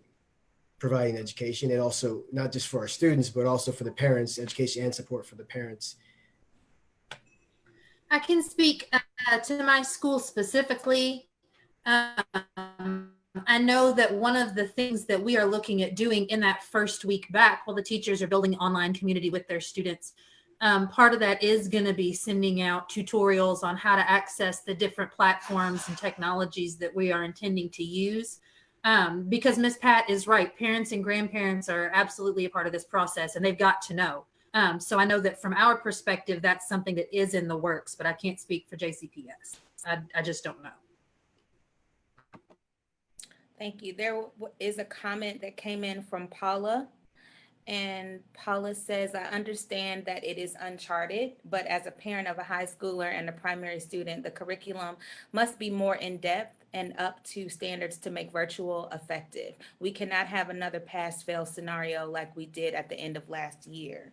providing education, and also not just for our students, but also for the parents, education and support for the parents. I can speak to my school specifically. I know that one of the things that we are looking at doing in that first week back, while the teachers are building online community with their students, part of that is going to be sending out tutorials on how to access the different platforms and technologies that we are intending to use. Because Ms. Pat is right, parents and grandparents are absolutely a part of this process, and they've got to know. So I know that from our perspective, that's something that is in the works, but I can't speak for JCPS. I just don't know. Thank you. There is a comment that came in from Paula. And Paula says, I understand that it is uncharted, but as a parent of a high schooler and a primary student, the curriculum must be more in-depth and up to standards to make virtual effective. We cannot have another pass-fail scenario like we did at the end of last year.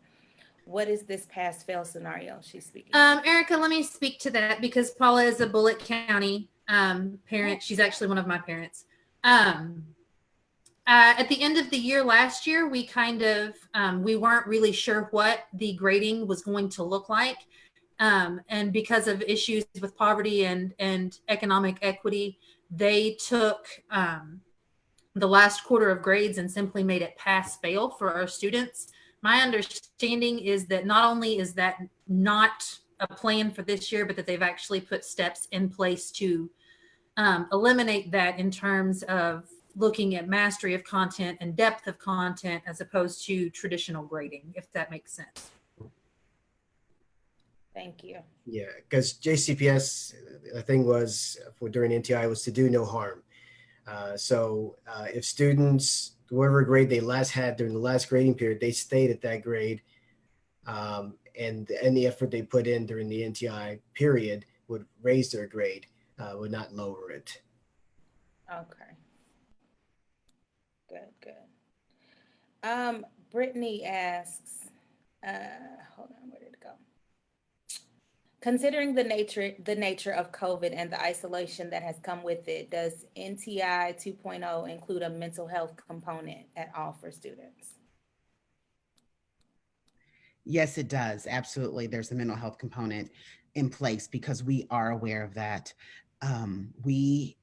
What is this pass fail scenario she's speaking? Erica, let me speak to that because Paula is a Bullitt County parent. She's actually one of my parents. At the end of the year last year, we kind of, we weren't really sure what the grading was going to look like. And because of issues with poverty and economic equity, they took the last quarter of grades and simply made it pass fail for our students. My understanding is that not only is that not a plan for this year, but that they've actually put steps in place to eliminate that in terms of looking at mastery of content and depth of content as opposed to traditional grading, if that makes sense. Thank you. Yeah, because JCPS, the thing was for during NTI was to do no harm. So if students, whatever grade they last had during the last grading period, they stayed at that grade, and any effort they put in during the NTI period would raise their grade, would not lower it. Okay. Good. Brittany asks, hold on, where did it go? Considering the nature of COVID and the isolation that has come with it, does NTI 2.0 include a mental health component at all for students? Yes, it does. Absolutely. There's a mental health component in place because we are aware of that. We,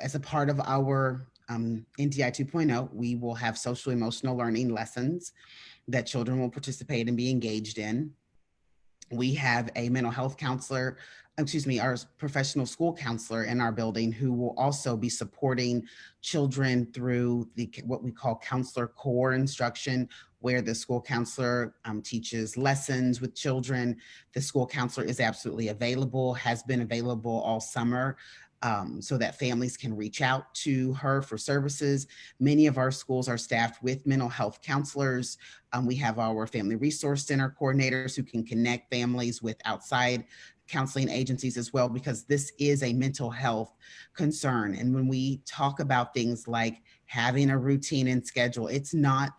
as a part of our NTI 2.0, we will have social emotional learning lessons that children will participate and be engaged in. We have a mental health counselor, our professional school counselor in our building who will also be supporting children through what we call counselor core instruction, where the school counselor teaches lessons with children. The school counselor is absolutely available, has been available all summer, so that families can reach out to her for services. Many of our schools are staffed with mental health counselors. We have our family resource center coordinators who can connect families with outside counseling agencies as well, because this is a mental health concern. And when we talk about things like having a routine and schedule, it's not,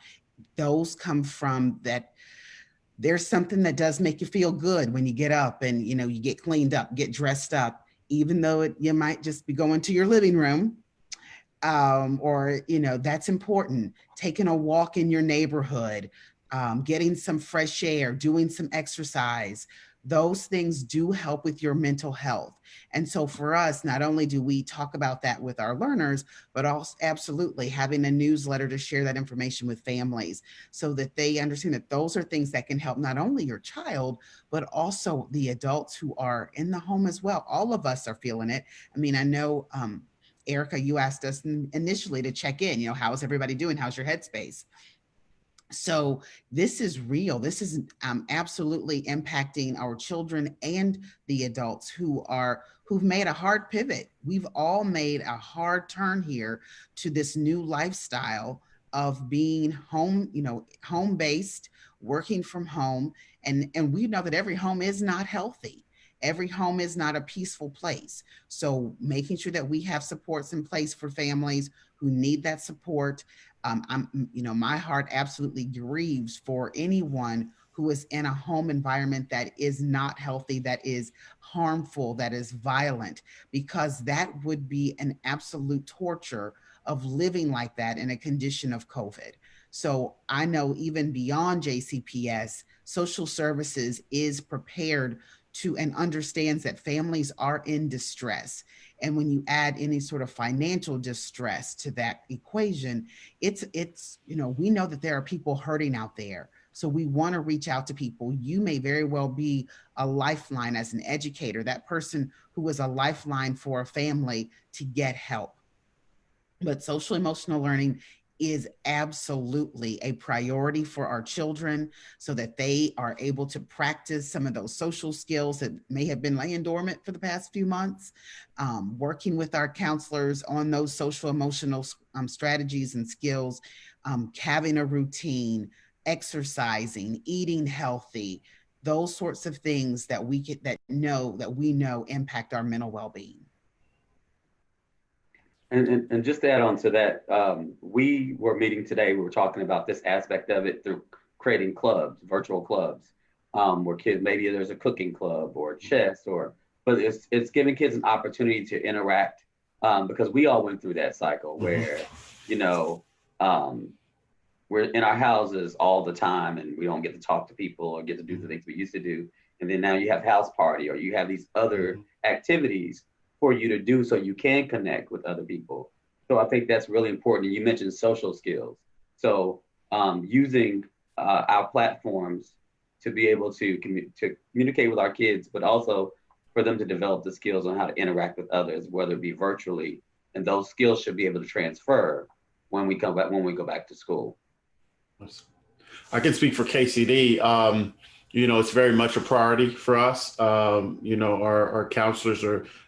those come from that. There's something that does make you feel good when you get up and, you get cleaned up, get dressed up, even though you might just be going to your living room, or, that's important. Taking a walk in your neighborhood, getting some fresh air, doing some exercise. Those things do help with your mental health. And so for us, not only do we talk about that with our learners, but also absolutely having a newsletter to share that information with families so that they understand that those are things that can help not only your child, but also the adults who are in the home as well. All of us are feeling it. I mean, I know, Erica, you asked us initially to check in, how is everybody doing? How's your headspace? So this is real. This is absolutely impacting our children and the adults who've made a hard pivot. We've all made a hard turn here to this new lifestyle of being home, home-based, working from home. And we know that every home is not healthy. Every home is not a peaceful place. So making sure that we have supports in place for families who need that support. My heart absolutely grieves for anyone who is in a home environment that is not healthy, that is harmful, that is violent, because that would be an absolute torture of living like that in a condition of COVID. So I know even beyond JCPS, social services is prepared to and understands that families are in distress. And when you add any sort of financial distress to that equation, it's we know that there are people hurting out there. So we want to reach out to people. You may very well be a lifeline as an educator, that person who is a lifeline for a family to get help. But social emotional learning is absolutely a priority for our children so that they are able to practice some of those social skills that may have been laying dormant for the past few months, working with our counselors on those social emotional strategies and skills, having a routine, exercising, eating healthy, those sorts of things that we know impact our mental well-being. And just to add on to that, we were meeting today, we were talking about this aspect of it through creating clubs, virtual clubs, where kids, maybe there's a cooking club or chess, but it's giving kids an opportunity to interact, because we all went through that cycle where, you know, we're in our houses all the time and we don't get to talk to people or get to do the things we used to do. And then now you have house party or you have these other activities for you to do so you can connect with other people. So I think that's really important. You mentioned social skills. So using our platforms to be able to communicate with our kids, but also for them to develop the skills on how to interact with others, whether it be virtually, and those skills should be able to transfer when we go back to school. I can speak for KCD. You know, it's very much a priority for us. You know, our counselors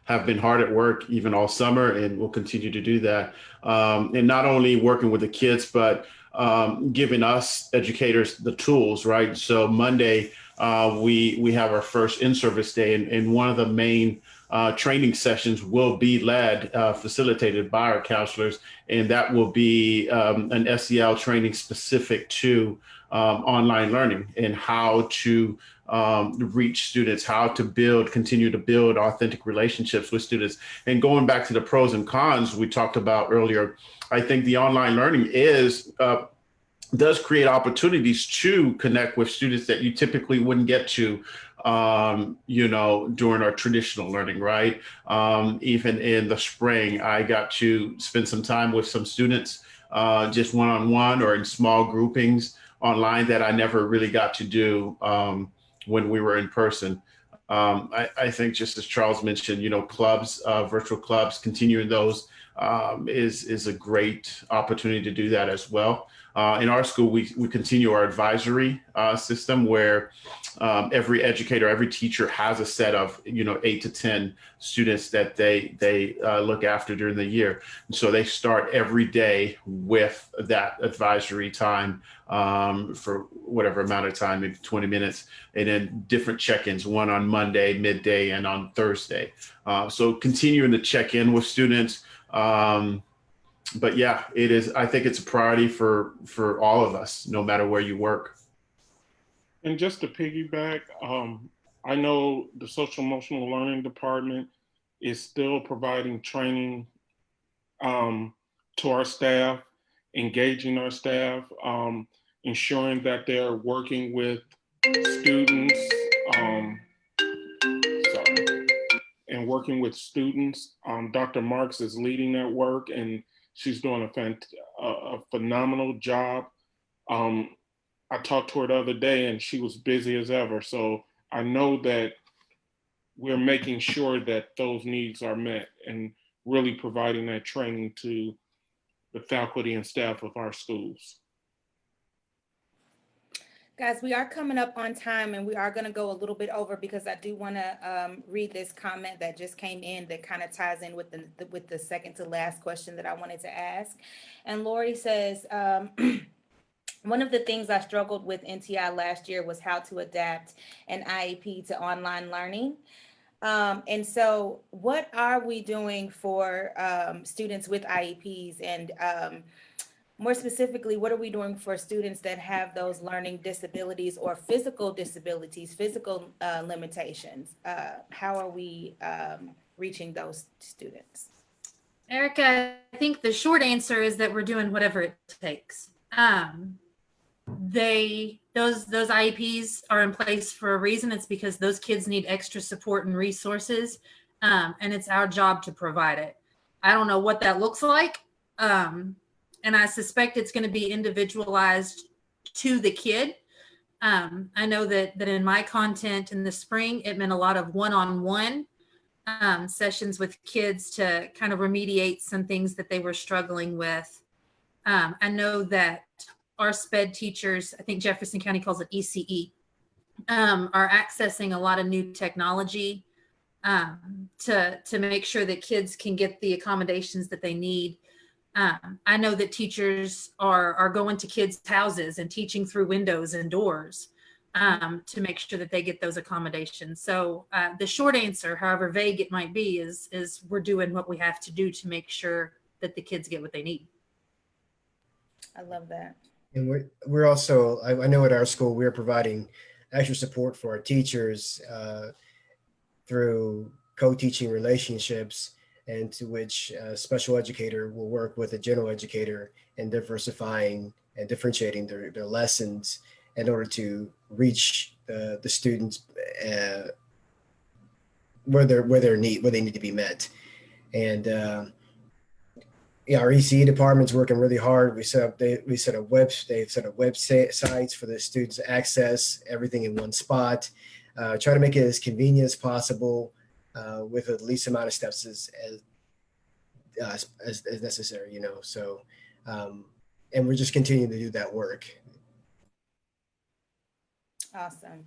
have been hard at work even all summer and will continue to do that. And not only working with the kids, but giving us educators the tools, right? So Monday, we have our first in-service day, and one of the main training sessions will be facilitated by our counselors, and that will be an SEL training specific to online learning and how to reach students, how to continue to build authentic relationships with students. And going back to the pros and cons we talked about earlier, I think the online learning does create opportunities to connect with students that you typically wouldn't get to, you know, during our traditional learning, right? Even in the spring, I got to spend some time with some students, just one-on-one or in small groupings online that I never really got to do when we were in person. I think, just as Charles mentioned, you know, clubs, virtual clubs, continuing those is a great opportunity to do that as well. In our school, we continue our advisory system where every educator, every teacher has a set of, you know, 8 to 10 students that they look after during the year. And so they start every day with that advisory time for whatever amount of time, maybe 20 minutes, and then different check-ins, one on Monday, midday, and on Thursday. So continuing to check in with students. But yeah, it is. I think it's a priority for all of us, no matter where you work. And just to piggyback, I know the social emotional learning department is still providing training to our staff, engaging our staff, ensuring that they're working with students, and working with students. Dr. Marks is leading that work, and she's doing a phenomenal job. I talked to her the other day and she was busy as ever. So I know that we're making sure that those needs are met and really providing that training to the faculty and staff of our schools. Guys, we are coming up on time and we are going to go a little bit over because I do want to read this comment that just came in that kind of ties in with the second to last question that I wanted to ask. And Lori says, one of the things I struggled with NTI last year was how to adapt an IEP to online learning. And so what are we doing for students with IEPs? And more specifically, what are we doing for students that have those learning disabilities or physical disabilities, physical limitations? How are we reaching those students? Erica, I think the short answer is that we're doing whatever it takes. Those IEPs are in place for a reason. It's because those kids need extra support and resources, and it's our job to provide it. I don't know what that looks like, and I suspect it's going to be individualized to the kid. I know that in my content in the spring, it meant a lot of one-on-one sessions with kids to kind of remediate some things that they were struggling with. I know that our SPED teachers, I think Jefferson County calls it ECE, are accessing a lot of new technology to make sure that kids can get the accommodations that they need. I know that teachers are going to kids' houses and teaching through windows and doors to make sure that they get those accommodations. So the short answer, however vague it might be, is we're doing what we have to do to make sure that the kids get what they need. I love that. And we're also, I know at our school, we're providing extra support for our teachers through co-teaching relationships, and to which a special educator will work with a general educator in diversifying and differentiating their lessons in order to reach the students where they need to be met. And yeah, our ECE department's working really hard. They've set up websites for the students to access everything in one spot. Try to make it as convenient as possible with the least amount of steps as necessary, you know. So, and we're just continuing to do that work. Awesome.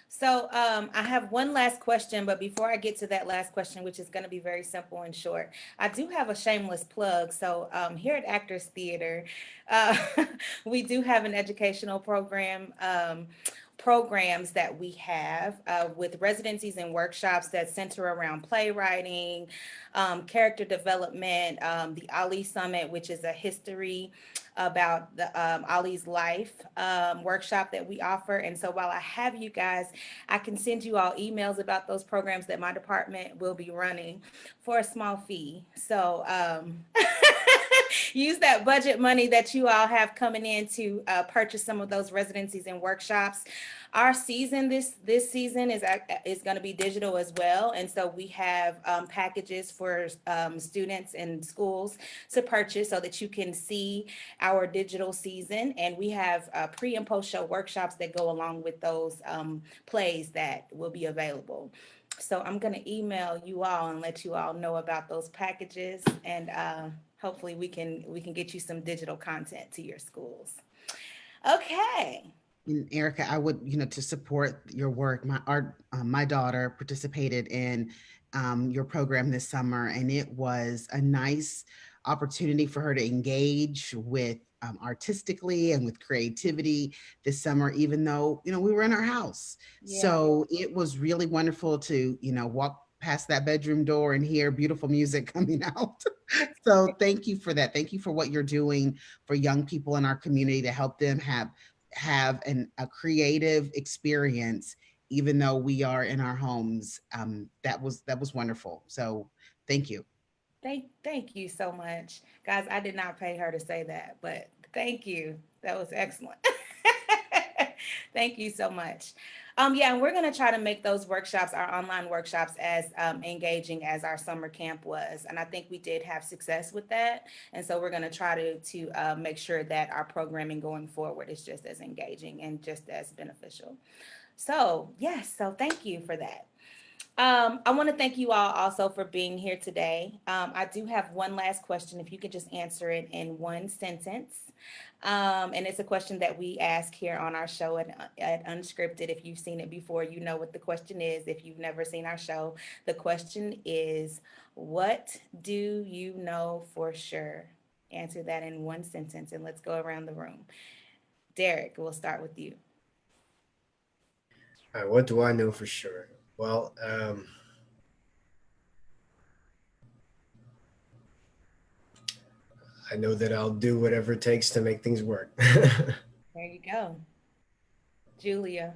So I have one last question, but before I get to that last question, which is going to be very simple and short, I do have a shameless plug. So here at Actors Theater, uh, we do have an educational programs that we have with residencies and workshops that center around playwriting, character development, the Ali Summit, which is a history about Ali's life workshop that we offer. And so while I have you guys, I can send you all emails about those programs that my department will be running for a small fee. So use that budget money that you all have coming in to purchase some of those residencies and workshops. Our season this season is going to be digital as well, and so we have packages for students and schools to purchase so that you can see our digital season, and we have pre and post show workshops that go along with those plays that will be available. So I'm going to email you all and let you all know about those packages, and hopefully we can get you some digital content to your schools. Okay. And Erica, I would, to support your work. My daughter participated in your program this summer, and it was a nice opportunity for her to engage with artistically and with creativity this summer, even though, we were in our house. Yeah. So it was really wonderful to, walk past that bedroom door and hear beautiful music coming out. So thank you for that. Thank you for what you're doing for young people in our community to help them have a creative experience, even though we are in our homes. That was wonderful. So thank you. Thank you so much. Guys, I did not pay her to say that, but thank you. That was excellent. Thank you so much. Yeah, and we're going to try to make those workshops, our online workshops, as engaging as our summer camp was. And I think we did have success with that. And so we're going to try to make sure that our programming going forward is just as engaging and just as beneficial. So yes, so thank you for that. I want to thank you all also for being here today. I do have one last question, if you could just answer it in one sentence. And it's a question that we ask here on our show at Unscripted. If you've seen it before, you know what the question is. If you've never seen our show, the question is, what do you know for sure? Answer that in one sentence, and let's go around the room. Derrick, we'll start with you. All right, what do I know for sure? Well, I know that I'll do whatever it takes to make things work. There you go. Julia.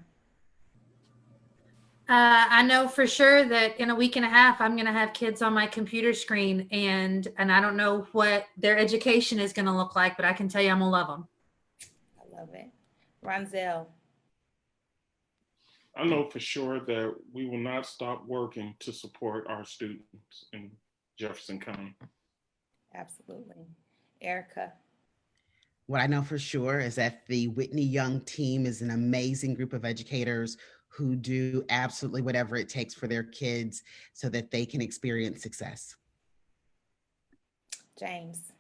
I know for sure that in a week and a half, I'm going to have kids on my computer screen, and I don't know what their education is going to look like, but I can tell you I'm going to love them. I love it. Ronzell. I know for sure that we will not stop working to support our students in Jefferson County. Absolutely. Erica. What I know for sure is that the Whitney Young team is an amazing group of educators who do absolutely whatever it takes for their kids so that they can experience success. James.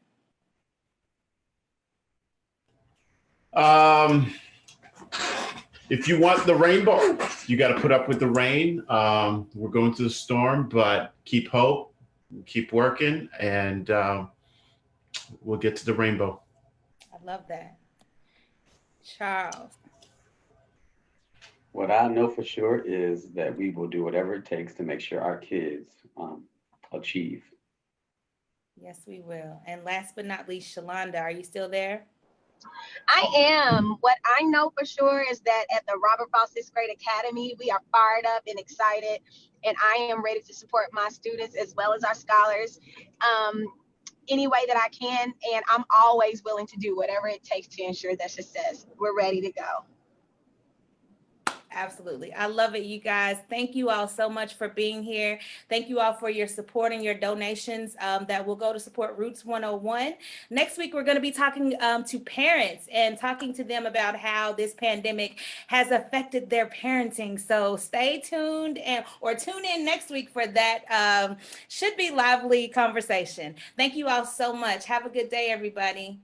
If you want the rainbow, you got to put up with the rain. We're going through the storm, but keep hope, keep working, and we'll get to the rainbow. I love that. Charles. What I know for sure is that we will do whatever it takes to make sure our kids achieve. Yes, we will. And last but not least, Shalonda, are you still there? I am. What I know for sure is that at the Robert Frost Sixth Grade Academy, we are fired up and excited, and I am ready to support my students as well as our scholars any way that I can. And I'm always willing to do whatever it takes to ensure their success. We're ready to go. Absolutely. I love it, you guys. Thank you all so much for being here. Thank you all for your support and your donations that will go to support Roots 101. Next week, we're going to be talking to parents and talking to them about how this pandemic has affected their parenting. So stay tuned or tune in next week for that should be lively conversation. Thank you all so much. Have a good day, everybody.